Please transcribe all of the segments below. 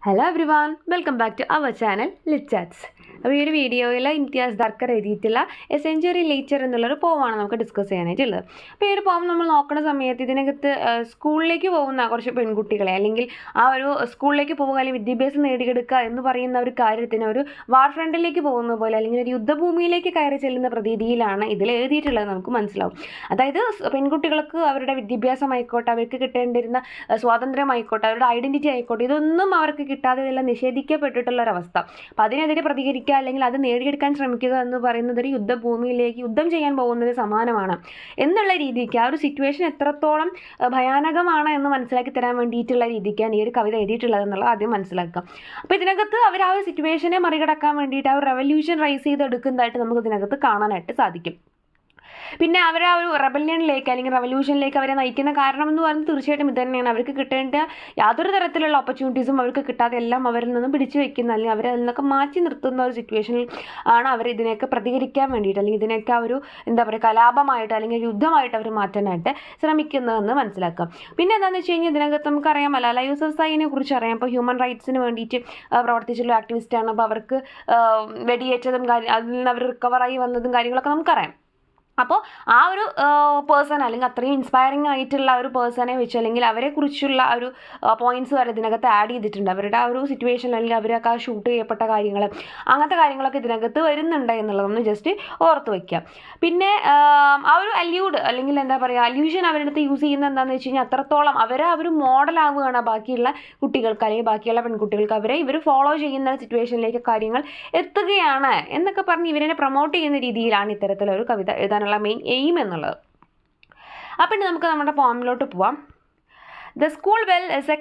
Hello everyone, welcome back to our channel lit chats. അപ്പോൾ ഈ ഒരു വീഡിയോയിൽ ഇംതിയാസ് ദർക്കർ എഴുതിയിട്ടുള്ള എ സെഞ്ചുറി ലേറ്റർ എന്നുള്ളൊരു പോമാണ് നമുക്ക് ഡിസ്കസ് ചെയ്യാനായിട്ടുള്ളത്. അപ്പോൾ ഈ ഒരു പോം നമ്മൾ നോക്കുന്ന സമയത്ത് ഇതിനകത്ത് സ്കൂളിലേക്ക് പോകുന്ന കുറച്ച് പെൺകുട്ടികളെ അല്ലെങ്കിൽ ആ ഒരു സ്കൂളിലേക്ക് പോവുക അല്ലെങ്കിൽ വിദ്യാഭ്യാസം നേടിയെടുക്കുക എന്ന് പറയുന്ന ഒരു കാര്യത്തിന് ഒരു വാർ ഫ്രണ്ടിലേക്ക് പോകുന്ന പോലെ അല്ലെങ്കിൽ ഒരു യുദ്ധഭൂമിയിലേക്ക് കയറി ചെല്ലുന്ന പ്രതീതിയിലാണ് ഇതിൽ എഴുതിയിട്ടുള്ളത് നമുക്ക് മനസ്സിലാവും. അതായത് പെൺകുട്ടികൾക്ക് അവരുടെ വിദ്യാഭ്യാസമായിക്കോട്ടെ, അവർക്ക് കിട്ടേണ്ടിരുന്ന സ്വാതന്ത്ര്യമായിക്കോട്ടെ, അവരുടെ ഐഡൻറ്റിറ്റി ആയിക്കോട്ടെ, ഇതൊന്നും അവർക്ക് കിട്ടാതെ ഇതെല്ലാം നിഷേധിക്കപ്പെട്ടിട്ടുള്ളൊരവസ്ഥ. അപ്പോൾ അതിനെതിരെ പ്രതികരിക്കുക അല്ലെങ്കിൽ അത് നേടിയെടുക്കാൻ ശ്രമിക്കുക എന്ന് പറയുന്നത് ഒരു യുദ്ധഭൂമിയിലേക്ക് യുദ്ധം ചെയ്യാൻ പോകുന്നത് സമാനമാണ് എന്നുള്ള രീതിക്ക് ആ ഒരു സിറ്റുവേഷൻ എത്രത്തോളം ഭയാനകമാണ് എന്ന് മനസ്സിലാക്കി തരാൻ വേണ്ടിയിട്ടുള്ള രീതിക്കാണ് ഈ ഒരു കവിത എഴുതിയിട്ടുള്ളത് എന്നുള്ളത് ആദ്യം മനസ്സിലാക്കുക. അപ്പോൾ ഇതിനകത്ത് അവർ ആ ഒരു സിറ്റുവേഷനെ മറികടക്കാൻ വേണ്ടിയിട്ട് ആ ഒരു റെവല്യൂഷൻ റൈസ് ചെയ്തെടുക്കുന്നതായിട്ട് നമുക്ക് ഇതിനകത്ത് കാണാനായിട്ട് സാധിക്കും. പിന്നെ അവർ ആ ഒരു റെബല്യനിലേക്ക് അല്ലെങ്കിൽ റെവല്യൂഷനിലേക്ക് അവരെ നയിക്കുന്ന കാരണം എന്ന് പറയുന്നത് തീർച്ചയായിട്ടും ഇത് തന്നെയാണ്. അവർക്ക് കിട്ടേണ്ട യാതൊരു തരത്തിലുള്ള ഓപ്പർച്യൂണിറ്റീസും അവർക്ക് കിട്ടാതെ എല്ലാം അവരിൽ നിന്ന് പിടിച്ചു വെക്കുന്ന അല്ലെങ്കിൽ അവരെ അതിൽ നിന്നൊക്കെ മാറ്റി നിർത്തുന്ന ഒരു സിറ്റുവേഷനിൽ ആണ് അവർ ഇതിനെയൊക്കെ പ്രതികരിക്കാൻ വേണ്ടിയിട്ട് അല്ലെങ്കിൽ ഇതിനൊക്കെ ഒരു എന്താ പറയുക കലാപമായിട്ട് അല്ലെങ്കിൽ യുദ്ധമായിട്ട് അവർ മാറ്റാനായിട്ട് ശ്രമിക്കുന്നതെന്ന് മനസ്സിലാക്കാം. പിന്നെ എന്താണെന്ന് വെച്ച് കഴിഞ്ഞാൽ ഇതിനകത്ത് നമുക്കറിയാം മലാല യൂസഫ്സായിനെ കുറിച്ച് അറിയാം. ഇപ്പോൾ ഹ്യൂമൻ റൈറ്റ്സിന് വേണ്ടിയിട്ട് പ്രവർത്തിച്ചുള്ള ആക്ടിവിസ്റ്റാണ്. അപ്പോൾ അവർക്ക് വെടിയേറ്റതും അതിൽ നിന്ന് അവർ റിക്കവറായി വന്നതും കാര്യങ്ങളൊക്കെ നമുക്കറിയാം. അപ്പോൾ ആ ഒരു പേഴ്സൺ അല്ലെങ്കിൽ അത്രയും ഇൻസ്പയറിംഗ് ആയിട്ടുള്ള ഒരു പേഴ്സണെ വെച്ച് അല്ലെങ്കിൽ അവരെക്കുറിച്ചുള്ള ഒരു പോയിന്റ്സ് വരെ ഇതിനകത്ത് ആഡ് ചെയ്തിട്ടുണ്ട്. അവരുടെ ആ ഒരു സിറ്റുവേഷൻ അല്ലെങ്കിൽ അവരൊക്കെ ആ ഷൂട്ട് ചെയ്യപ്പെട്ട കാര്യങ്ങൾ അങ്ങനത്തെ കാര്യങ്ങളൊക്കെ ഇതിനകത്ത് വരുന്നുണ്ട് എന്നുള്ളതൊന്ന് ജസ്റ്റ് ഓർത്ത് വയ്ക്കുക. പിന്നെ ആ ഒരു അല്യൂഡ് അല്ലെങ്കിൽ എന്താ പറയുക അല്യൂഷൻ അവരുടെ അടുത്ത് യൂസ് ചെയ്യുന്നത് എന്താണെന്ന് വെച്ച് കഴിഞ്ഞാൽ അത്രത്തോളം അവരെ അവർ മോഡലാവുകയാണ് ബാക്കിയുള്ള കുട്ടികൾക്ക് അല്ലെങ്കിൽ ബാക്കിയുള്ള പെൺകുട്ടികൾക്ക് അവരെ ഇവർ ഫോളോ ചെയ്യുന്ന സിറ്റുവേഷനിലേക്ക് കാര്യങ്ങൾ എത്തുകയാണ് എന്നൊക്കെ പറഞ്ഞ് ഇവരെ പ്രൊമോട്ട് ചെയ്യുന്ന രീതിയിലാണ് ഇത്തരത്തിലൊരു കവിത എഴുതാനുള്ള മെയിൻ എയിം എന്നുള്ളത്. അപ്പം ഇനി നമുക്ക് നമ്മുടെ പോമിലോട്ട് പോവാം. The school bell is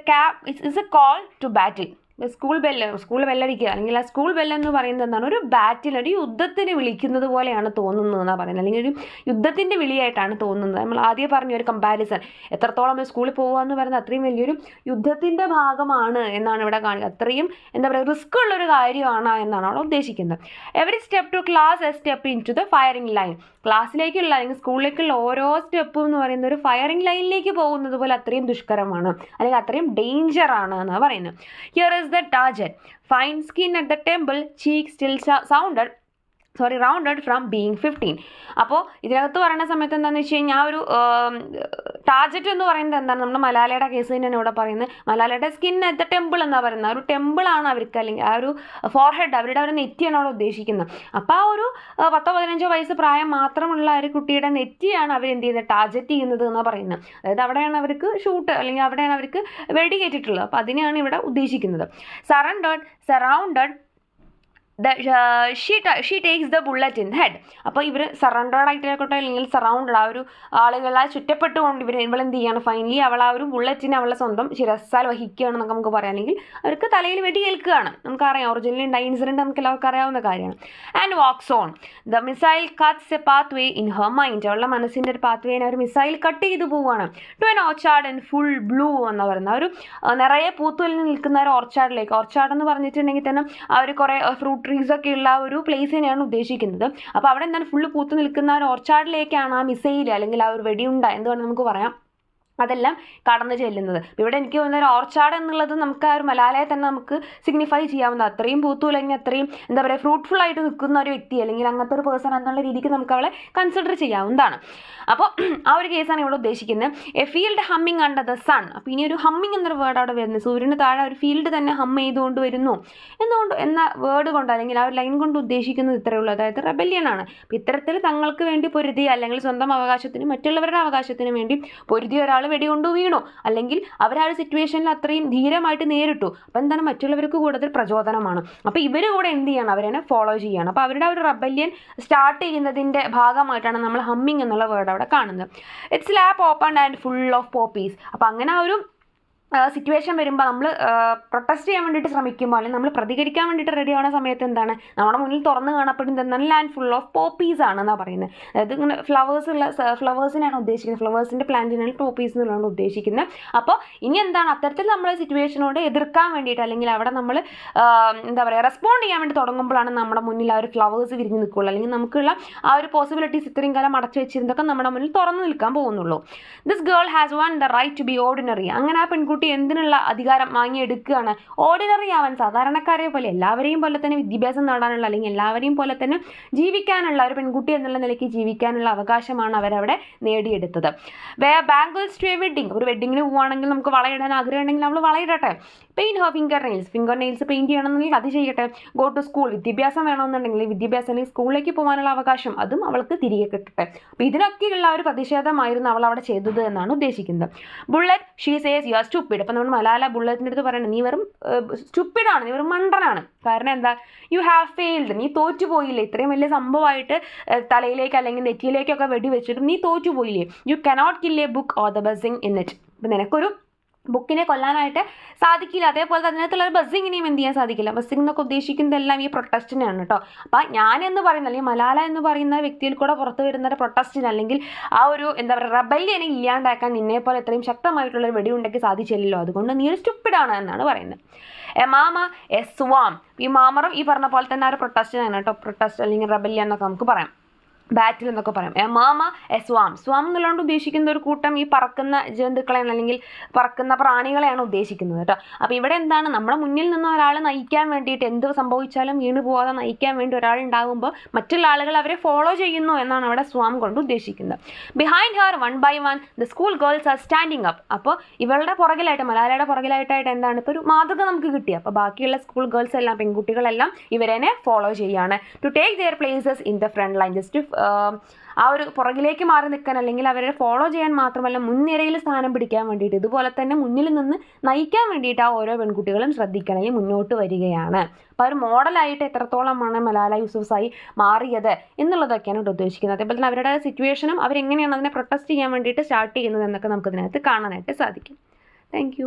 a call to battle. School ബെല്ലടിക്കുക അല്ലെങ്കിൽ ആ സ്കൂൾ ബെല്ല് എന്ന് പറയുന്നത് എന്താണ് ഒരു ബാറ്റിൽ ഒരു യുദ്ധത്തിന് വിളിക്കുന്നത് പോലെയാണ് തോന്നുന്നത് എന്നാണ് പറയുന്നത്. അല്ലെങ്കിൽ ഒരു യുദ്ധത്തിൻ്റെ വിളിയായിട്ടാണ് തോന്നുന്നത്. നമ്മൾ ആദ്യം പറഞ്ഞ ഒരു കമ്പാരിസൺ എത്രത്തോളം സ്കൂളിൽ പോകുക എന്ന് പറയുന്നത് അത്രയും വലിയൊരു യുദ്ധത്തിൻ്റെ ഭാഗമാണ് എന്നാണ് ഇവിടെ കാണിക്കുക. അത്രയും എന്താ പറയുക റിസ്ക് ഉള്ളൊരു കാര്യമാണ് എന്നാണ് അവിടെ ഉദ്ദേശിക്കുന്നത്. Every step to class a step into the firing line. ക്ലാസ്സിലേക്കുള്ള അല്ലെങ്കിൽ സ്കൂളിലേക്കുള്ള ഓരോ സ്റ്റെപ്പും എന്ന് പറയുന്ന ഒരു ഫയറിംഗ് ലൈനിലേക്ക് പോകുന്നത് പോലെ അത്രയും ദുഷ്കരമാണ് അല്ലെങ്കിൽ അത്രയും ഡേഞ്ചറാണ് എന്നാണ് പറയുന്നത്. Here is the target. Fine skin at the temple, cheek still rounded from being 15. അപ്പോൾ ഇതിനകത്ത് പറയുന്ന സമയത്ത് എന്താണെന്ന് വെച്ച് കഴിഞ്ഞാൽ ആ ഒരു ടാർജറ്റ് എന്ന് പറയുന്നത് എന്താണ് നമ്മുടെ മലാലയുടെ കേസ് തന്നെയാണ് ഇവിടെ പറയുന്നത്. മലാലയുടെ സ്കിൻ അറ്റ് ദ ടെമ്പിൾ എന്നാണ് പറയുന്നത്. ആ ഒരു ടെമ്പിളാണ് അവർക്ക് അല്ലെങ്കിൽ ആ ഒരു ഫോർഹെഡ് അവരുടെ ഒരു നെറ്റിയാണ് അവിടെ ഉദ്ദേശിക്കുന്നത്. അപ്പോൾ ആ ഒരു 10-15 വയസ്സ് പ്രായം മാത്രമുള്ള ഒരു കുട്ടിയുടെ നെറ്റിയാണ് അവർ എന്ത് ചെയ്യുന്നത് ടാർജറ്റ് ചെയ്യുന്നത് എന്നാണ് പറയുന്നത്. അതായത് അവിടെയാണ് അവർക്ക് ഷൂട്ട് അല്ലെങ്കിൽ അവിടെയാണ് അവർക്ക് വെടികേറ്റിട്ടുള്ളത്. അപ്പോൾ അതിനെയാണ് ഇവിടെ ഉദ്ദേശിക്കുന്നത്. surrounded she takes the bullet in head. അപ്പോൾ ഇവർ സറൗണ്ടഡ് ആയിട്ടായിക്കോട്ടെ അല്ലെങ്കിൽ സറൗണ്ടഡ് ആ ഒരു ആളുകളെ ചുറ്റപ്പെട്ടുകൊണ്ട് ഇവളെന്ത് ചെയ്യാണ് ഫൈനലി അവൾ ആ ഒരു ബുള്ളറ്റിനെ അവളെ സ്വന്തം ശിരസ്സാൽ വഹിക്കുകയാണെന്നൊക്കെ നമുക്ക് പറയാം. അല്ലെങ്കിൽ അവർക്ക് തലയിൽ വെടിയേൽക്കുകയാണ്. നമുക്കറിയാം ഒറിജിനലി ഉണ്ടായ ഇൻസിഡൻറ്റ് നമുക്ക് എല്ലാവർക്കും അറിയാവുന്ന കാര്യമാണ്. And wax on. The missile cuts a path way in her mind. അവളുടെ മനസ്സിൻ്റെ ഒരു പാത്ത് വേനെ ഒരു മിസൈൽ കട്ട് ചെയ്ത് പോവുകയാണ്. To an orchard in full blue എന്ന് പറയുന്ന ഒരു നിറയെ പൂത്തുവലിൽ നിൽക്കുന്ന ഒരു ഓർച്ചാർഡിലേക്ക്. ഓർച്ചാർഡ് എന്ന് പറഞ്ഞിട്ടുണ്ടെങ്കിൽ തന്നെ ആ ഒരു കുറേ ഫ്രൂട്ട് ട്രീസൊക്കെ ഉള്ള ഒരു പ്ലേസിനെയാണ് ഉദ്ദേശിക്കുന്നത്. അപ്പോൾ അവിടെ എന്താണ് ഫുള്ള് പൂത്ത് നിൽക്കുന്ന ഒരു ഓർച്ചാർഡിലേക്കാണ് ആ മിസൈൽ അല്ലെങ്കിൽ ആ ഒരു വെടിയുണ്ട എന്തുകൊണ്ട് നമുക്ക് പറയാം അതെല്ലാം കടന്നു ചെല്ലുന്നത്. ഇവിടെ എനിക്ക് തോന്നുന്ന ഒരു ഓർച്ചാർഡ് എന്നുള്ളത് നമുക്ക് ആ ഒരു മലാലയെ തന്നെ നമുക്ക് സിഗ്നിഫൈ ചെയ്യാവുന്ന അത്രയും പൂത്തുലങ്ങി അത്രയും എന്താ പറയുക ഫ്രൂട്ട്ഫുൾ ആയിട്ട് നിൽക്കുന്ന ഒരു വ്യക്തി അല്ലെങ്കിൽ അങ്ങനത്തെ ഒരു പേഴ്സൺ എന്നുള്ള രീതിക്ക് നമുക്ക് അവളെ കൺസിഡർ ചെയ്യാവുന്നതാണ്. അപ്പോൾ ആ ഒരു കേസാണ് ഇവിടെ ഉദ്ദേശിക്കുന്നത്. A field humming under the sun. അപ്പോൾ ഇനി ഒരു ഹമ്മിങ് എന്നൊരു വേർഡ് അവിടെ വരുന്നത് സൂര്യന് താഴെ ഒരു ഫീൽഡ് തന്നെ ഹം ചെയ്തുകൊണ്ട് വരുന്നു എന്ന വേർഡ് കൊണ്ട് അല്ലെങ്കിൽ ആ ഒരു ലൈൻ കൊണ്ട് ഉദ്ദേശിക്കുന്നത് ഇത്രയേ ഉള്ളൂ. അതായത് റെബല്യനാണ്. അപ്പോൾ ഇത്തരത്തിൽ തങ്ങൾക്ക് വേണ്ടി പൊരുതി അല്ലെങ്കിൽ സ്വന്തം അവകാശത്തിന് മറ്റുള്ളവരുടെ അവകാശത്തിന് വേണ്ടി പൊരുതി ഒരാൾ വെടികൊണ്ട് വീണു അല്ലെങ്കിൽ അവർ ആ ഒരു സിറ്റുവേഷനിൽ അത്രയും ധീരമായിട്ട് നേരിട്ടു. അപ്പോൾ എന്താണ് മറ്റുള്ളവർക്ക് കൂടുതൽ പ്രചോദനമാണ്. അപ്പോൾ ഇവർ കൂടെ എന്ത് ചെയ്യണം അവരെ ഫോളോ ചെയ്യണം. അപ്പോൾ അവരുടെ ഒരു റെബല്യൻ സ്റ്റാർട്ട് ചെയ്യുന്നതിൻ്റെ ഭാഗമായിട്ടാണ് നമ്മൾ ഹമ്മിങ് എന്നുള്ള വേർഡ് അവിടെ കാണുന്നത്. It's lap open and full of Popees. അപ്പോൾ അങ്ങനെ ആ ഒരു സിറ്റുവേഷൻ വരുമ്പോൾ നമ്മൾ പ്രൊട്ടസ്റ്റ് ചെയ്യാൻ വേണ്ടിയിട്ട് ശ്രമിക്കുമ്പോൾ അല്ലെങ്കിൽ നമ്മൾ പ്രതികരിക്കാൻ വേണ്ടിയിട്ട് റെഡി ആവുന്ന സമയത്ത് എന്താണ് നമ്മുടെ മുന്നിൽ തുറന്ന് കാണപ്പെടുന്നത് എന്താണ് ലാൻഡ് ഫുൾ ഓഫ് പോപ്പീസ് ആണെന്നാണ് പറയുന്നത്. അതായത് ഇങ്ങനെ ഫ്ലവേഴ്സിനാണ് ഉദ്ദേശിക്കുന്നത്. ഫ്ലവേഴ്സിൻ്റെ പ്ലാന്റിനാണ് പോപ്പീസ് എന്നുള്ളതാണ് ഉദ്ദേശിക്കുന്നത്. അപ്പോൾ ഇനി എന്താണ് അത്തരത്തിൽ നമ്മൾ സിറ്റുവേഷനോട് എതിർക്കാൻ വേണ്ടിയിട്ട് അല്ലെങ്കിൽ അവിടെ നമ്മൾ എന്താ പറയുക റെസ്പോണ്ട് ചെയ്യാൻ വേണ്ടി തുടങ്ങുമ്പോഴാണ് നമ്മുടെ മുന്നിൽ ആ ഒരു ഫ്ലവേഴ്സ് വിരിഞ്ഞ് നിൽക്കുകയുള്ളൂ അല്ലെങ്കിൽ നമുക്കുള്ള ആ ഒരു പോസിബിലിറ്റീസ് ഇത്രയും കാലം അടച്ചു വെച്ചിരുന്നതൊക്കെ നമ്മുടെ മുന്നിൽ തുറന്നു നിൽക്കാൻ പോകുന്നുള്ളൂ. This girl has won the right to be ordinary. അങ്ങനെ ആ പെൺകുട്ടി പെൺകുട്ടി എന്തിനുള്ള അധികാരം വാങ്ങിയെടുക്കുകയാണ്? ഓർഡിനറി ആവാൻ, സാധാരണക്കാരെ പോലെ എല്ലാവരെയും പോലെ തന്നെ വിദ്യാഭ്യാസം നേടാനുള്ള, അല്ലെങ്കിൽ എല്ലാവരെയും പോലെ തന്നെ ജീവിക്കാനുള്ള, ഒരു പെൺകുട്ടി എന്നുള്ള നിലയ്ക്ക് ജീവിക്കാനുള്ള അവകാശമാണ് അവരവിടെ നേടിയെടുത്തത്. ബാംഗിൾസ് ടു എ വെഡിങ്, ഒരു വെഡിങ്ങിന് പോവുകയാണെങ്കിൽ നമുക്ക് വളയിടാൻ ആഗ്രഹം ഉണ്ടെങ്കിൽ നമ്മൾ വളയിടട്ടെ. Paint her finger nails paint ചെയ്യണമെന്നുണ്ടെങ്കിൽ അത് ചെയ്യട്ടെ. ഗോ ടു സ്കൂൾ, വിദ്യാഭ്യാസം വേണമെന്നുണ്ടെങ്കിൽ വിദ്യാഭ്യാസം അല്ലെങ്കിൽ സ്കൂളിലേക്ക് പോകാനുള്ള അവകാശം അതും അവൾക്ക് തിരികെ കിട്ടട്ടെ. അപ്പോൾ ഇതിനൊക്കെയുള്ള ഒരു പ്രതിഷേധമായിരുന്നു അവൾ അവിടെ ചെയ്തത് എന്നാണ് ഉദ്ദേശിക്കുന്നത്. Bullet, she says you are stupid. അപ്പോൾ നമ്മൾ മലാല ബുള്ളറ്റിൻ്റെ അടുത്ത് പറയണം, നീ വെറും സ്റ്റുപ്പിഡാണ്, നീ വെറും മണ്ടനാണ്. കാരണം എന്താ? യു ഹാവ് ഫെയിൽഡ്, നീ തോറ്റുപോയില്ലേ. ഇത്രയും വലിയ സംഭവമായിട്ട് തലയിലേക്ക് അല്ലെങ്കിൽ നെറ്റിയിലേക്കൊക്കെ വെടിവെച്ചിട്ടും നീ തോറ്റുപോയില്ലേ. You cannot kill a book or the buzzing in it. അപ്പം നിനക്കൊരു ബുക്കിനെ കൊല്ലാനായിട്ട് സാധിക്കില്ല. അതേപോലെ അതിനകത്തുള്ള ഒരു ബസ്സിങ്ങിനെയും എന്ത് ചെയ്യാൻ സാധിക്കില്ല. ബസ്സിംഗ് എന്നൊക്കെ ഉദ്ദേശിക്കുന്നതെല്ലാം ഈ പ്രൊട്ടസ്റ്റിനാണ് കേട്ടോ. അപ്പം ഞാനെന്ന് പറയുന്ന, അല്ലെങ്കിൽ മലാല എന്ന് പറയുന്ന വ്യക്തിയിൽ കൂടെ പുറത്തു വരുന്ന ഒരു പ്രൊട്ടസ്റ്റിന്, അല്ലെങ്കിൽ ആ ഒരു എന്താ പറയുക റബല്യനെ ഇല്ലാണ്ടാക്കാൻ നിന്നെപ്പോലെ എത്രയും ശക്തമായിട്ടുള്ളൊരു വെടിയുണ്ടെങ്കിൽ സാധിച്ചില്ലല്ലോ, അതുകൊണ്ട് നീ ഒരു സ്റ്റുപ്പിഡാണ് എന്നാണ് പറയുന്നത്. A mama a സ്വാം. ഈ മാമറും ഈ പറഞ്ഞ പോലെ തന്നെ ആ ഒരു പ്രൊട്ടസ്റ്റിനാണ് കേട്ടോ. പ്രൊട്ടസ്റ്റ് അല്ലെങ്കിൽ റബല്യ എന്നൊക്കെ നമുക്ക് പറയാം, ബാറ്റിൽ എന്നൊക്കെ പറയാം. A mama a swarm. Swarm എന്നുള്ളതുകൊണ്ട് ഉദ്ദേശിക്കുന്ന ഒരു കൂട്ടം ഈ പറക്കുന്ന ജന്തുക്കളെയാണ്, അല്ലെങ്കിൽ പറക്കുന്ന പ്രാണികളെയാണ് ഉദ്ദേശിക്കുന്നത് കേട്ടോ. അപ്പോൾ ഇവിടെ എന്താണ്, നമ്മുടെ മുന്നിൽ നിന്ന് ഒരാൾ നയിക്കാൻ വേണ്ടിയിട്ട്, എന്ത് സംഭവിച്ചാലും വീണ് പോകാതെ നയിക്കാൻ വേണ്ടി ഒരാൾ ഉണ്ടാകുമ്പോൾ മറ്റുള്ള ആളുകൾ അവരെ ഫോളോ ചെയ്യുന്നു എന്നാണ് അവിടെ സ്വാം കൊണ്ട് ഉദ്ദേശിക്കുന്നത്. Behind her one by one the school girls are standing up. അപ്പോൾ ഇവളുടെ പുറകിലായിട്ട്, മലാലയുടെ പുറകിലായിട്ടായിട്ട് എന്താണ്, ഇപ്പോൾ ഒരു മാതൃക നമുക്ക് കിട്ടി. അപ്പോൾ ബാക്കിയുള്ള സ്കൂൾ ഗേൾസ് എല്ലാം, പെൺകുട്ടികളെല്ലാം ഇവരെ ഫോളോ ചെയ്യുകയാണ്. To take their places in the front line. Just ആ ഒരു പുറകിലേക്ക് മാറി നിൽക്കാൻ, അല്ലെങ്കിൽ അവരെ ഫോളോ ചെയ്യാൻ മാത്രമല്ല മുൻനിരയിൽ സ്ഥാനം പിടിക്കാൻ വേണ്ടിയിട്ട്, ഇതുപോലെ തന്നെ മുന്നിൽ നിന്ന് നയിക്കാൻ വേണ്ടിയിട്ട് ആ ഓരോ പെൺകുട്ടികളും ശ്രദ്ധിക്കണം, അല്ലെങ്കിൽ മുന്നോട്ട് വരികയാണ്. അപ്പോൾ ഒരു മോഡലായിട്ട് എത്രത്തോളമാണ് മലാല യൂസഫ്സായി മാറിയത് എന്നുള്ളതൊക്കെയാണ് ഇവിടെ ഉദ്ദേശിക്കുന്നത്. അതേപോലെ തന്നെ അവരുടെ സിറ്റുവേഷനും അവരെങ്ങനെയാണ് അതിനെ പ്രൊട്ടസ്റ്റ് ചെയ്യാൻ വേണ്ടിയിട്ട് സ്റ്റാർട്ട് ചെയ്യുന്നത് എന്നൊക്കെ നമുക്ക് ഇതിനകത്ത് കാണാനായിട്ട് സാധിക്കും. താങ്ക്